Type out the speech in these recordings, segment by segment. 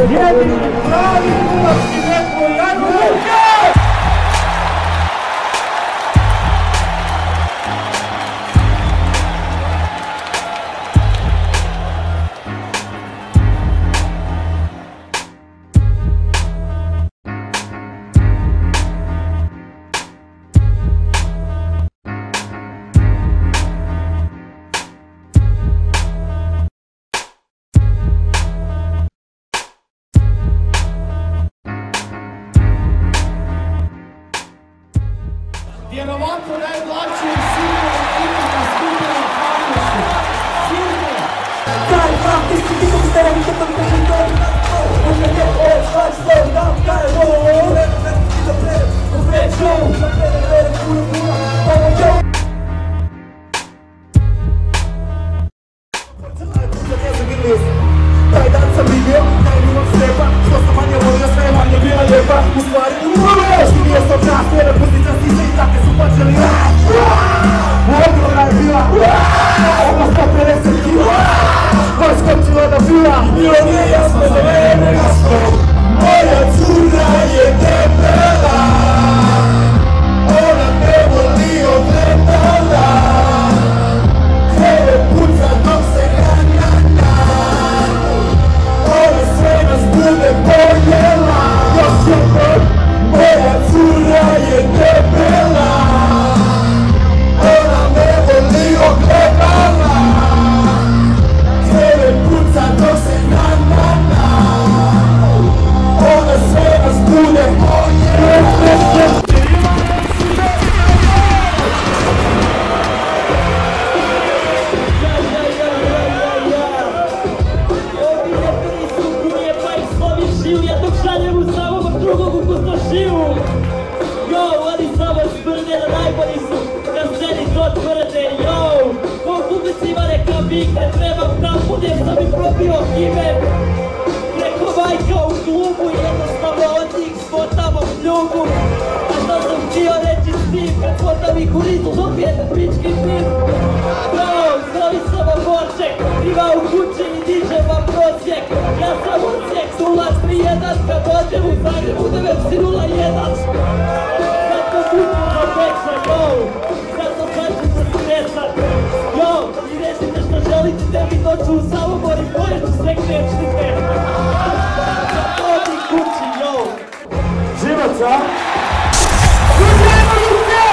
Jedini pravi hrvatski netbol, ajmo ruke! Vjerovatno najmlađi i sigurno ekipa na skupinu Karlosu. Sigurno! Taj vam, ti si tikom stara, mi to mi kažem to mi na to. Možda je ovo šlač, to nam kaj je ovo. Ti da prede, konkrečno, da prede, puno, ovo je ovo. Taj dan sam vidio, najljubav strepa, što sam manje volio, sve je manje bila lijepa. U stvari, vidio sam čast, jedan pustica stiže i take su počeli rad. Ogromna je bila, ova 150 kila, poskočila da bila. Bilo nije jasno za mene jasno, moja cura je debela. Ona ne voli odletala, kreve puca dok se ganja. Ona sve nas bude pojela, još jednom. Moja cura je debela, ona me voli ogledala, kreve puca dok se na, ona sve nas bude pojela. Ne trebam da budem da bi probio ime preko majka u klubu, jednostavno od njih smotamo pljugu. A što sam htio reći s tim, kad smotam ih u rizu dobije prički tim. Zove se vam Borček, ima u kući i diže vam prosjek. Ja sam Osijek, 0-3-1, kad dođem u Zagrebu 9-0-1. Zato budu za peksa, zato sad ću se stresat. I recite što želite da mi doću u Samobor i poješću sve krečnite. Odi kući, Živac, a? Uzmemo ruke!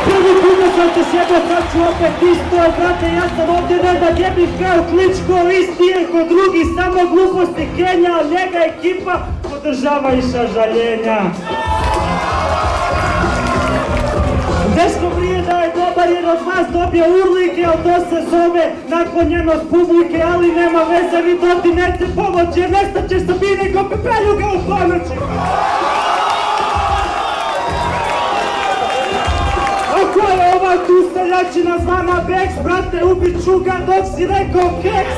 Prvi puta sam te sjebao, sad ću opet isto, brate, ja sam ovdje ne da jebih kao Kličko, isti je ko drugi, samo gluposti Kenja, a njega ekipa podržava i šažaljenja. Deško prije da je dobar jer od vas dobije urlike, ali to se zove naklonjenost publike, ali nema veze, vi doti neće pomoći jer nestaćeš sa bine ko pepeljuga u ponoći. Ako je ova tu seljačina zvana Beks, brate, ubit ću ga dok si rekao keks.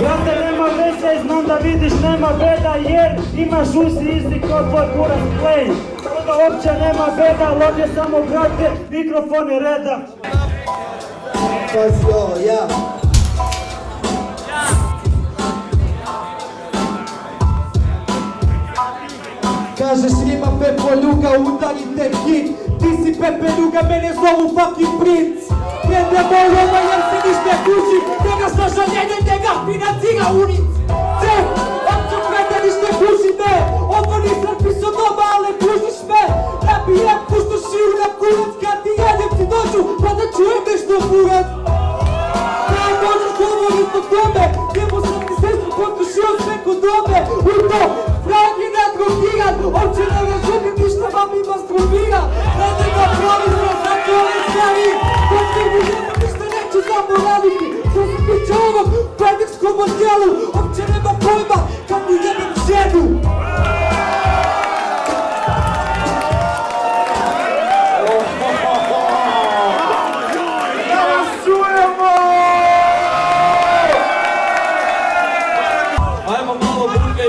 Brate, nema veze, znam da vidiš, nema beda, jer imaš usi isti kao tvoj kurac play. Onda uopće nema beda, ali ovdje samo, brate, mikrofon je reda. Pazi ovo, ja. Kažeš rima Pepo Ljuga, udarite hit. Ti si Pepe Ljuga, mene zovu fucking princ. Jedemo lova jer se ništa kuži, njega sažaljenje, njega financira unic. Cef, opću krete ništa kuži me, ovo nisam pisao doma, ale kužiš me. Nabijem pustošiju na kurac, kad ti jedem ti dođu, pa da čujem nešto kurac. Da možeš govorit o tome, jebo sam ti sestru potrošio sve kod dome. U to, Frank je nadrogiran, opće ne razumijem ništa, vam ima strubira. Rade ga provizor, zato ove stvari. Ništa neću zaboraviti, što se tiče ovog FedExkom odjelu, opće nema pojma kad mi jebim ženu. Da vas čujemo! Ajmo malo druge,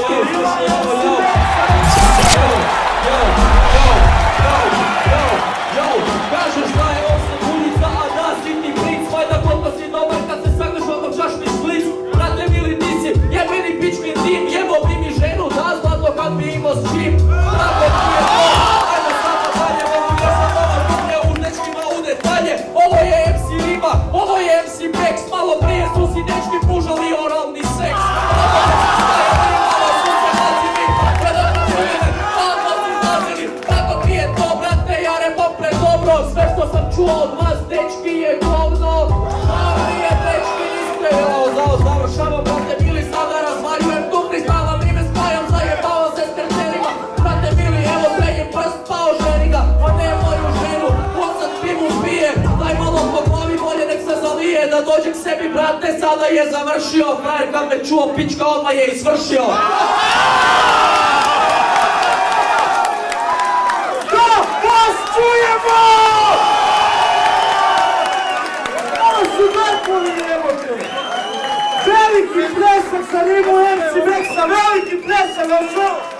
Kažeš da je osam ulica, a da si ti princ, valjda koliko si dobar kad brate, sada je završio, frajer kad me čuo, pička odmah je izvršio. Da vas čujemo! Ovo su Markovi, jebote! Veliki plesak sa Rimo MC Maxa, veliki plesak, vam čuo!